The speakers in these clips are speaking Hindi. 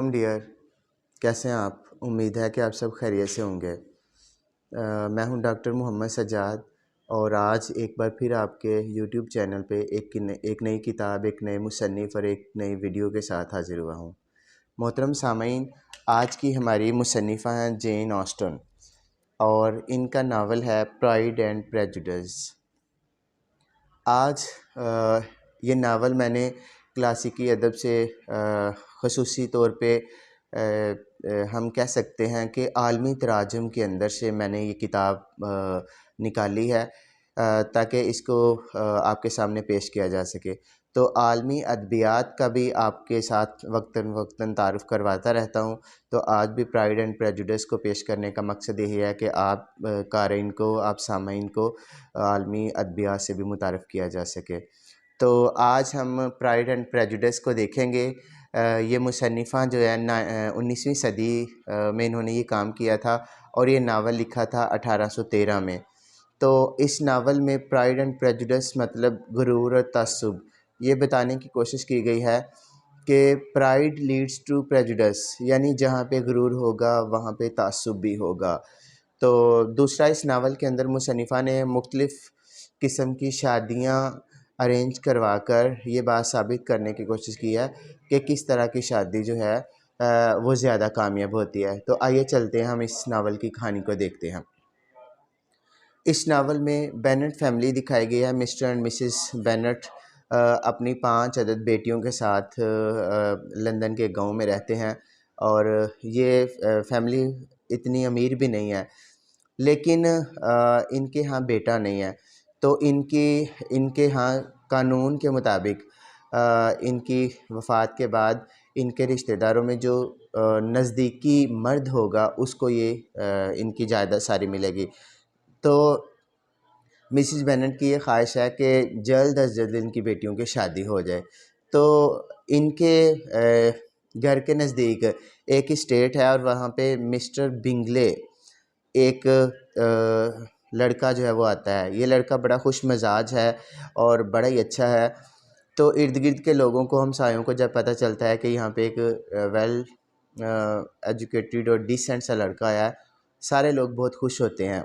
डियर, कैसे हैं आप? उम्मीद है कि आप सब खैरियत से होंगे। मैं हूं डॉक्टर मोहम्मद सज्जाद और आज एक बार फिर आपके यूट्यूब चैनल पे एक नई किताब, एक नए मुसन्निफ़ और एक नई वीडियो के साथ हाज़िर हुआ हूं। मोहतरम सामीन, आज की हमारी मुसन्निफ़ा हैं जेन ऑस्टन और इनका नावल है प्राइड एंड प्रेजुडिस। आज ये नावल मैंने क्लासिकी अदब से ख़ुसूसी तौर पे हम कह सकते हैं कि आलमी तराजम के अंदर से मैंने ये किताब निकाली है ताकि इसको आपके सामने पेश किया जा सके। तो आलमी अदबियात का भी आपके साथ वक्तन वक्तन तारुफ़ करवाता रहता हूँ। तो आज भी प्राइड एंड प्रेजुडिस को पेश करने का मकसद यही है कि आप क़ारीन को, आप सामीन को आलमी अदबियात से भी मुतारफ़ किया जा सके। तो आज हम प्राइड एंड प्रेजुडिस को देखेंगे। ये मुसन्निफ़ा जो है 19वीं सदी में इन्होंने ये काम किया था और ये नावल लिखा था 1813 में। तो इस नावल में प्राइड एंड प्रेजुडिस मतलब गुरूर और तअस्सुब, ये बताने की कोशिश की गई है कि प्राइड लीड्स टू प्रेजुडिस, यानी जहाँ पे गुरूर होगा वहाँ पे तअस्सुब भी होगा। तो दूसरा, इस नावल के अंदर मुसन्निफ़ा ने मुख्तलिफ़ किस्म की शादियाँ अरेंज करवा कर ये बात साबित करने की कोशिश की है कि किस तरह की शादी जो है वो ज़्यादा कामयाब होती है। तो आइए चलते हैं, हम इस नावल की कहानी को देखते हैं। इस नावल में बेनेट फैमिली दिखाई गई है। मिस्टर एंड मिसेस बेनेट अपनी 5 अदद बेटियों के साथ लंदन के गांव में रहते हैं और ये फैमिली इतनी अमीर भी नहीं है, लेकिन इनके यहाँ बेटा नहीं है। तो इनके यहाँ कानून के मुताबिक इनकी वफ़ात के बाद इनके रिश्तेदारों में जो नज़दीकी मर्द होगा उसको ये इनकी जायदाद सारी मिलेगी। तो मिसिस बेनेट की ये ख्वाहिश है कि जल्द अज जल्द इनकी बेटियों की शादी हो जाए। तो इनके घर के नज़दीक एक स्टेट है और वहाँ पे मिस्टर बिंगले एक लड़का जो है वो आता है। ये लड़का बड़ा खुश मिजाज है और बड़ा ही अच्छा है। तो इर्द गिर्द के लोगों को, हमसायों को जब पता चलता है कि यहाँ पे एक वेल एजुकेटेड और डिसेंट सा लड़का आया है, सारे लोग बहुत खुश होते हैं।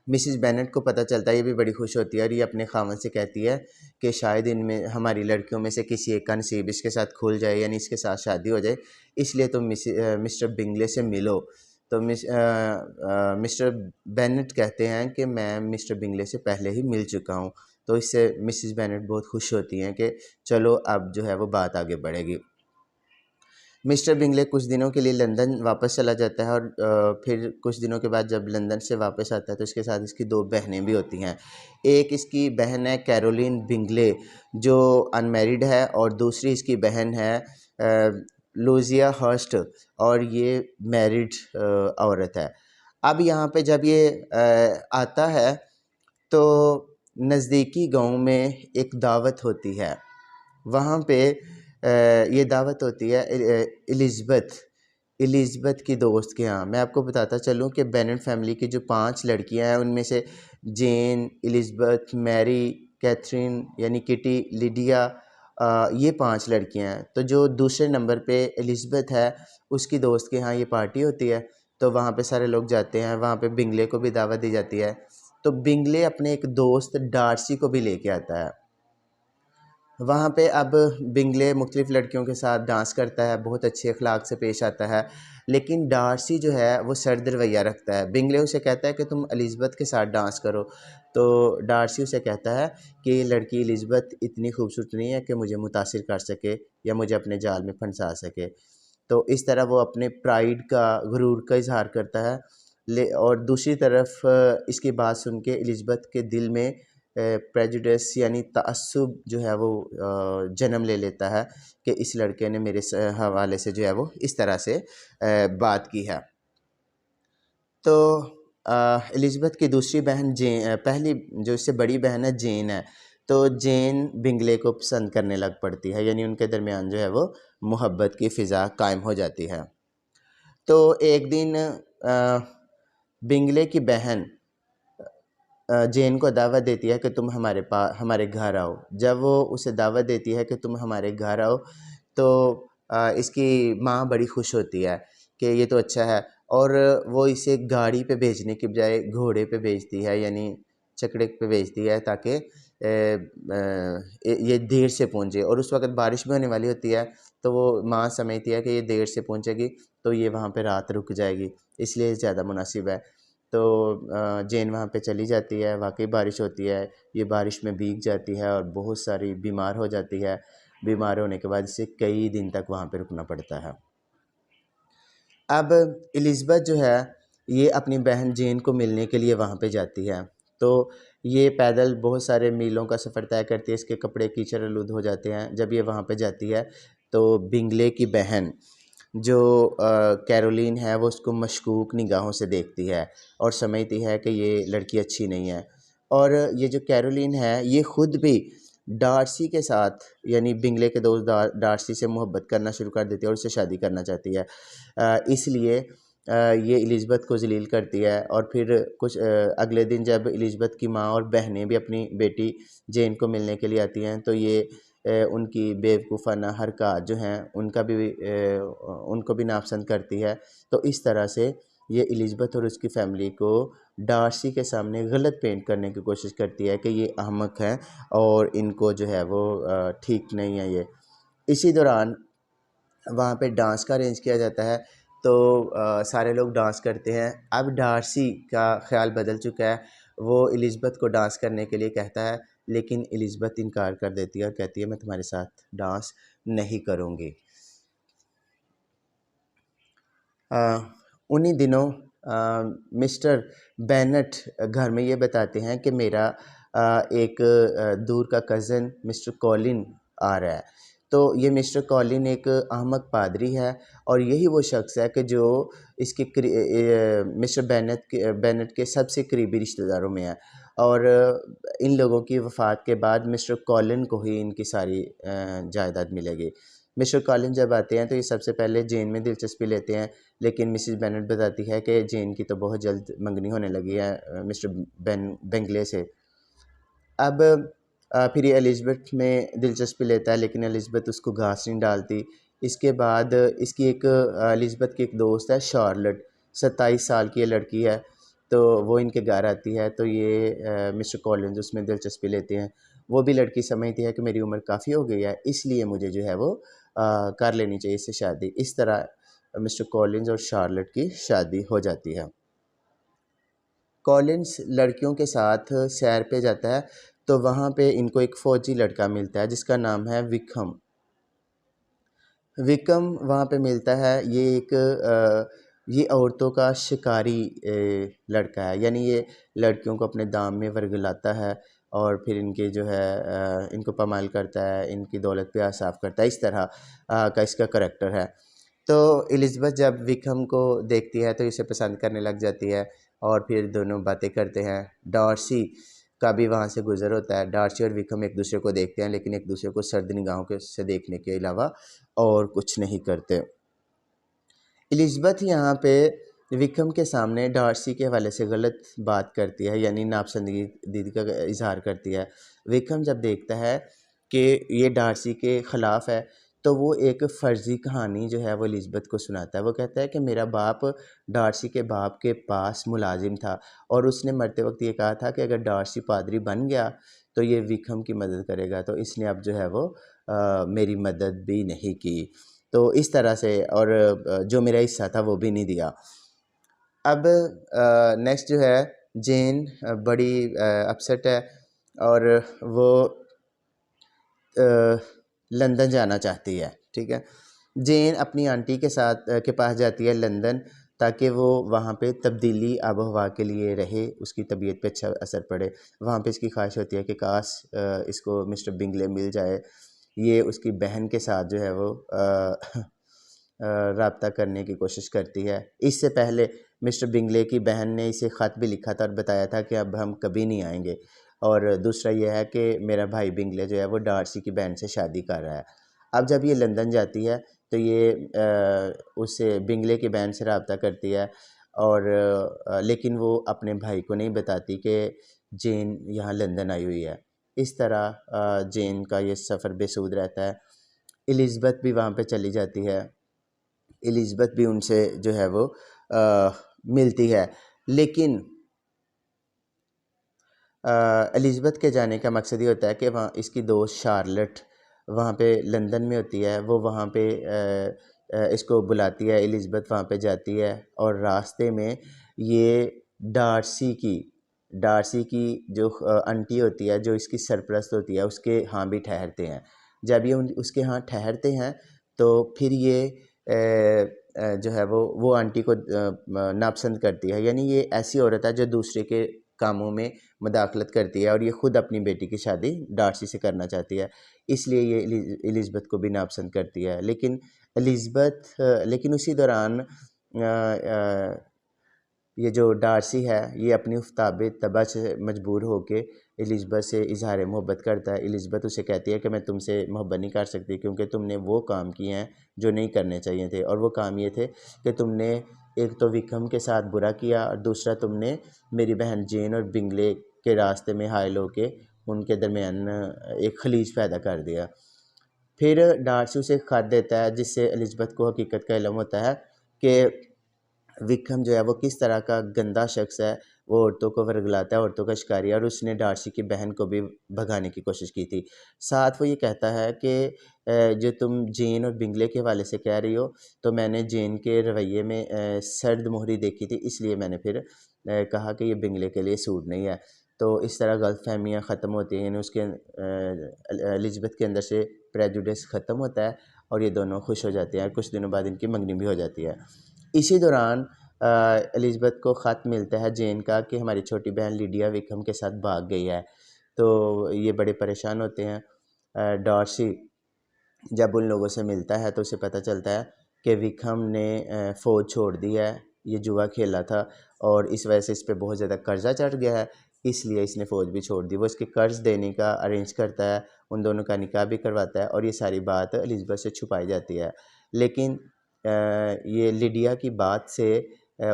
मिसिस बेनेट को पता चलता है, ये भी बड़ी खुश होती है और ये अपने खामन से कहती है कि शायद इनमें हमारी लड़कियों में से किसी एक का नसीब इसके साथ खुल जाए, यानी इसके साथ शादी हो जाए, इसलिए तुम मिस्टर बिंगले से मिलो। तो मिस्टर बेनेट कहते हैं कि मैं मिस्टर बिंगले से पहले ही मिल चुका हूँ। तो इससे मिसिस बेनेट बहुत खुश होती हैं कि चलो अब जो है वो बात आगे बढ़ेगी। मिस्टर बिंगले कुछ दिनों के लिए लंदन वापस चला जाता है और फिर कुछ दिनों के बाद जब लंदन से वापस आता है तो इसके साथ इसकी 2 बहनें भी होती हैं। एक इसकी बहन है कैरोलिन बिंगले जो अनमैरिड है और दूसरी इसकी बहन है लूजिया हर्स्ट और ये मैरिड औरत है। अब यहाँ पे जब ये आता है तो नज़दीकी गांव में एक दावत होती है। वहाँ पे ये दावत होती है एलिज़ाबेथ की दोस्त के यहाँ। मैं आपको बताता चलूँ कि बेनेट फैमिली की जो 5 लड़कियाँ हैं उनमें से जेन, एलिज़ाबेथ, मैरी, कैथरीन यानी किटी, लिडिया, ये 5 लड़कियाँ हैं। तो जो दूसरे नंबर पे एलिज़ाबेथ है उसकी दोस्त के यहाँ ये पार्टी होती है। तो वहाँ पे सारे लोग जाते हैं, वहाँ पे बिंगले को भी दावत दी जाती है। तो बिंगले अपने एक दोस्त डार्सी को भी लेके आता है। वहाँ पे अब बिंगले मुख्तलिफ़ लड़कियों के साथ डांस करता है, बहुत अच्छे अखलाक से पेश आता है, लेकिन डार्सी जो है वो सर्द रवैया रखता है। बिंगले उसे कहता है कि तुम एलिज़ाबेथ के साथ डांस करो। तो डार्सी उसे कहता है कि लड़की एलिज़ाबेथ इतनी खूबसूरत नहीं है कि मुझे मुतासिर कर सके या मुझे अपने जाल में फंसा सके। तो इस तरह वो अपने प्राइड का, गुरूर का इजहार करता है। और दूसरी तरफ इसकी बात सुन के एलिज़ाबेथ के दिल में प्रेजुडिस यानी तअस्सुब जो है वो जन्म ले लेता है कि इस लड़के ने मेरे हवाले से जो है वो इस तरह से बात की है। तो एलिज़ाबेथ की दूसरी बहन पहली जो इससे बड़ी बहन है जेन है। तो जेन बिंगले को पसंद करने लग पड़ती है, यानी उनके दरमियान जो है वो मोहब्बत की फ़िज़ा कायम हो जाती है। तो एक दिन बिंगले की बहन जेन को दावत देती है कि तुम हमारे घर आओ। जब वो उसे दावत देती है कि तुम हमारे घर आओ, तो इसकी माँ बड़ी खुश होती है कि ये तो अच्छा है, और वो इसे गाड़ी पे भेजने की बजाय घोड़े पे भेजती है, यानी छकड़े पे भेजती है, ताकि ये देर से पहुँचे। और उस वक़्त बारिश भी होने वाली होती है, तो वो माँ समझती है कि ये देर से पहुँचेगी तो ये वहाँ पे रात रुक जाएगी, इसलिए ज़्यादा मुनासिब है। तो जेन वहाँ पे चली जाती है, वाक़ई बारिश होती है, ये बारिश में भीग जाती है और बहुत सारी बीमार हो जाती है। बीमार होने के बाद इसे कई दिन तक वहाँ पे रुकना पड़ता है। अब एलिज़ाबेथ जो है, ये अपनी बहन जेन को मिलने के लिए वहाँ पे जाती है। तो ये पैदल बहुत सारे मीलों का सफ़र तय करती है, इसके कपड़े कीचड़ आलूद हो जाते हैं। जब ये वहाँ पे जाती है तो बिंगले की बहन जो कैरोलिन है, वो उसको मशकूक निगाहों से देखती है और समझती है कि ये लड़की अच्छी नहीं है। और ये जो कैरोलिन है, ये ख़ुद भी डार्सी के साथ, यानी बिंगले के दोस्त डार्सी से मोहब्बत करना शुरू कर देती है और उससे शादी करना चाहती है। इसलिए ये एलिज़ाबेथ को ज़लील करती है। और फिर कुछ अगले दिन जब एलिज़ाबेथ की माँ और बहनें भी अपनी बेटी जेन को मिलने के लिए आती हैं, तो ये उनकी बेवकूफ़ाना हरकत जो हैं उनको भी नापसंद करती है। तो इस तरह से ये एलिज़ाबेथ और उसकी फ़ैमिली को डार्सी के सामने गलत पेंट करने की कोशिश करती है कि ये अहमक हैं और इनको जो है वो ठीक नहीं है ये। इसी दौरान वहाँ पे डांस का अरेंज किया जाता है, तो सारे लोग डांस करते हैं। अब डार्सी का ख़्याल बदल चुका है, वो एलिज़ाबेथ को डांस करने के लिए कहता है, लेकिन एलिज़ाबेथ इनकार कर देती है और कहती है मैं तुम्हारे साथ डांस नहीं करूँगी। उन्हीं दिनों मिस्टर बेनेट घर में ये बताते हैं कि मेरा एक दूर का कज़न मिस्टर कॉलिन आ रहा है। तो ये मिस्टर कॉलिन एक अहमक पादरी है और यही वो शख्स है कि जो इसके मिस्टर बेनेट के सबसे करीबी रिश्तेदारों में है। और इन लोगों की वफ़ात के बाद मिस्टर कॉलिन को ही इनकी सारी जायदाद मिलेगी। मिस्टर कॉलिन जब आते हैं तो ये सबसे पहले जेन में दिलचस्पी लेते हैं, लेकिन मिसेस बेनेट बताती है कि जेन की तो बहुत जल्द मंगनी होने लगी है मिस्टर बेंगले से। अब फिर ये एलिज़ाबेथ में दिलचस्पी लेता है, लेकिन एलिज़ाबेथ उसको घास नहीं डालती। इसके बाद इसकी एक एलिज़ाबेथ की एक दोस्त है शार्लेट, 27 साल की ये लड़की है, तो वो इनके घर आती है। तो ये मिस्टर कॉलिन्स उसमें दिलचस्पी लेते हैं। वो भी लड़की समझती है कि मेरी उम्र काफ़ी हो गई है, इसलिए मुझे जो है वो कर लेनी चाहिए इससे शादी। इस तरह मिस्टर कॉलिन्स और शार्लेट की शादी हो जाती है। कॉलिन्स लड़कियों के साथ सैर पे जाता है, तो वहाँ पे इनको एक फ़ौजी लड़का मिलता है जिसका नाम है विक्रम। विक्रम वहाँ पे मिलता है, ये औरतों का शिकारी लड़का है, यानी ये लड़कियों को अपने दाम में वर्गलाता है और फिर इनके जो है इनको पामाल करता है, इनकी दौलत पे साफ़ करता है। इस तरह का इसका करैक्टर है। तो एलिज़ाबेथ जब विक्रम को देखती है तो इसे पसंद करने लग जाती है और फिर दोनों बातें करते हैं। डार्सी का भी वहाँ से गुज़र होता है। डार्सी और विक्रम एक दूसरे को देखते हैं, लेकिन एक दूसरे को सर्द निगाहों के से देखने के अलावा और कुछ नहीं करते। एलिज़ाबेथ यहाँ पे विक्रम के सामने डार्सी के हवाले से गलत बात करती है, यानी नापसंदीदगी का इज़हार करती है। विक्रम जब देखता है कि ये डार्सी के ख़िलाफ़ है, तो वो एक फ़र्ज़ी कहानी जो है वो एलिज़ाबेथ को सुनाता है। वो कहता है कि मेरा बाप डार्सी के बाप के पास मुलाजिम था और उसने मरते वक़्त ये कहा था कि अगर डार्सी पादरी बन गया तो ये विक्रम की मदद करेगा, तो इसने अब जो है वो मेरी मदद भी नहीं की। तो इस तरह से, और जो मेरा हिस्सा था वो भी नहीं दिया। अब नेक्स्ट जो है जेन बड़ी अपसेट है और वो लंदन जाना चाहती है। ठीक है, जेन अपनी आंटी के साथ के पास जाती है लंदन, ताकि वो वहाँ पे तब्दीली आबो हवा के लिए रहे, उसकी तबीयत पे अच्छा असर पड़े। वहाँ पे इसकी ख्वाहिश होती है कि काश इसको मिस्टर बिंगले मिल जाए। ये उसकी बहन के साथ जो है वो राब्ता करने की कोशिश करती है। इससे पहले मिस्टर बिंगले की बहन ने इसे ख़त भी लिखा था और बताया था कि अब हम कभी नहीं आएंगे। और दूसरा यह है कि मेरा भाई बिंगले जो है वो डार्सी की बहन से शादी कर रहा है। अब जब ये लंदन जाती है तो ये उससे बिंगले की बहन से रब्ता करती है और लेकिन वो अपने भाई को नहीं बताती कि जेन यहाँ लंदन आई हुई है। इस तरह जेन का ये सफ़र बेसूद रहता है। एलिज़ाबेथ भी वहाँ पे चली जाती है। एलिज़ाबेथ भी उनसे जो है वो मिलती है, लेकिन एलिज़ाबेथ के जाने का मकसद ये होता है कि वहाँ इसकी दोस्त शार्लेट वहाँ पे लंदन में होती है, वो वहाँ पे इसको बुलाती है, एलिज़ाबेथ वहाँ पे जाती है और रास्ते में ये डार्सी की जो आंटी होती है, जो इसकी सरपरस्त होती है, उसके यहाँ भी ठहरते हैं। जब ये उसके यहाँ ठहरते हैं तो फिर ये जो है वो आंटी को नापसंद करती है, यानी ये ऐसी औरत है जो दूसरे के कामों में मदाखलत करती है और ये ख़ुद अपनी बेटी की शादी डार्सी से करना चाहती है, इसलिए ये एलिज़ाबेथ को भी नापसंद करती है। लेकिन उसी दौरान ये जो डार्सी है ये अपनी उफ्ताब तबा से मजबूर होकर एलिज़ाबेथ से इजहार मोहब्बत करता है। एलिज़ाबेथ उसे कहती है कि मैं तुमसे मोहब्बत नहीं कर सकती क्योंकि तुमने वो काम किए हैं जो नहीं करने चाहिए थे, और वो काम ये थे कि तुमने एक तो विक्रम के साथ बुरा किया और दूसरा तुमने मेरी बहन जेन और बिंगले के रास्ते में हायल होके उनके दरमियान एक खलीज पैदा कर दिया। फिर डार्सी उसे खत देता है जिससे एलिज़ाबेथ को हकीकत का इल्म होता है कि विक्रम जो है वो किस तरह का गंदा शख्स है, वो औरतों को वर्गलाता है, औरतों का शिकारी है, और उसने डार्सी की बहन को भी भगाने की कोशिश की थी। साथ वो ये कहता है कि जो तुम जेन और बिंगले के हवाले से कह रही हो, तो मैंने जेन के रवैये में सर्द मोहरी देखी थी, इसलिए मैंने फिर कहा कि ये बिंगले के लिए सूट नहीं है। तो इस तरह गलतफहमियाँ ख़त्म होती हैं, यानी उसके एलिज़ाबेथ के अंदर से प्रेजुडिस ख़त्म होता है और ये दोनों खुश हो जाते हैं। कुछ दिनों बाद इनकी मंगनी भी हो जाती है। इसी दौरान एलिज़ाबेथ को ख़त मिलता है जेन का कि हमारी छोटी बहन लिडिया विक्रम के साथ भाग गई है। तो ये बड़े परेशान होते हैं। डार्सी जब उन लोगों से मिलता है तो उसे पता चलता है कि विक्रम ने फ़ौज छोड़ दी है, ये जुआ खेला था और इस वजह से इस पे बहुत ज़्यादा कर्जा चढ़ गया है, इसलिए इसने फ़ौज भी छोड़ दी। वो इसके कर्ज़ देने का अरेंज करता है, उन दोनों का निकाह भी करवाता है और ये सारी बात एलिज़ाबेथ से छुपाई जाती है। लेकिन ये लिडिया की बात से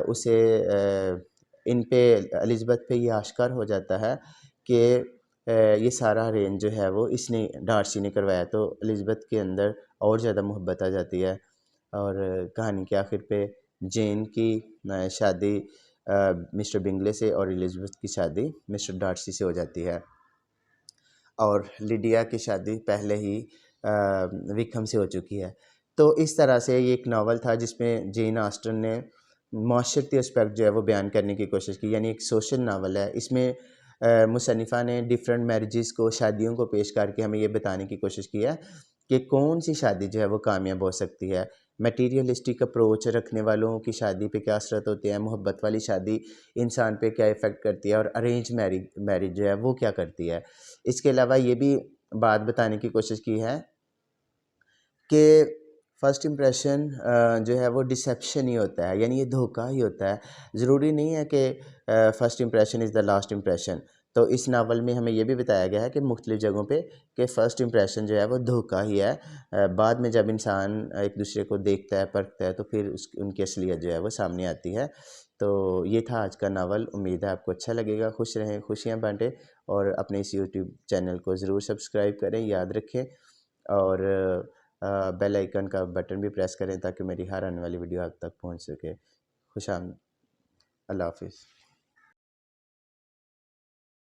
उसे इन पे एलिज़ाबेथ पे ये आश्कार हो जाता है कि ये सारा अरेंज जो है वो इसने डार्सी ने करवाया। तो एलिज़ाबेथ के अंदर और ज़्यादा मोहब्बत आ जाती है और कहानी के आखिर पे जेन की शादी मिस्टर बिंगले से और एलिज़ाबेथ की शादी मिस्टर डार्सी से हो जाती है और लिडिया की शादी पहले ही विक्रम से हो चुकी है। तो इस तरह से ये एक नावल था जिसमें जेन आस्टन ने माशरती एस्पेक्ट जो है वो बयान करने की कोशिश की, यानी एक सोशल नावल है। इसमें मुसन्निफ़ा ने डिफरेंट मैरिजेस को, शादियों को पेश करके हमें ये बताने की कोशिश की है कि कौन सी शादी जो है वो कामयाब हो सकती है। मटीरियलिस्टिक अप्रोच रखने वालों की शादी पे क्या असरत होते हैं, मोहब्बत वाली शादी इंसान पे क्या इफ़ेक्ट करती है और अरेंज मैरिज जो है वो क्या करती है। इसके अलावा ये भी बात बताने की कोशिश की है कि फ़र्स्ट इम्प्रेशन जो है वो डिसेप्शन ही होता है, यानी ये धोखा ही होता है। ज़रूरी नहीं है कि first impression is the last impression. तो इस नावल में हमें ये भी बताया गया है कि मुख्तलिफ़ जगहों पे कि फ़र्स्ट इम्प्रेशन जो है वो धोखा ही है। बाद में जब इंसान एक दूसरे को देखता है, परखता है, तो फिर उनकी असलियत जो है वो सामने आती है। तो ये था आज का नावल। उम्मीद है आपको अच्छा लगेगा। खुश रहें, खुशियाँ बाँटें और अपने इस यूट्यूब चैनल को ज़रूर सब्सक्राइब करें, याद रखें और बेल आइकन का बटन भी प्रेस करें ताकि मेरी हर आने वाली वीडियो आप तक पहुंच सके। खुशाम, अल्लाह हाफ़िज़।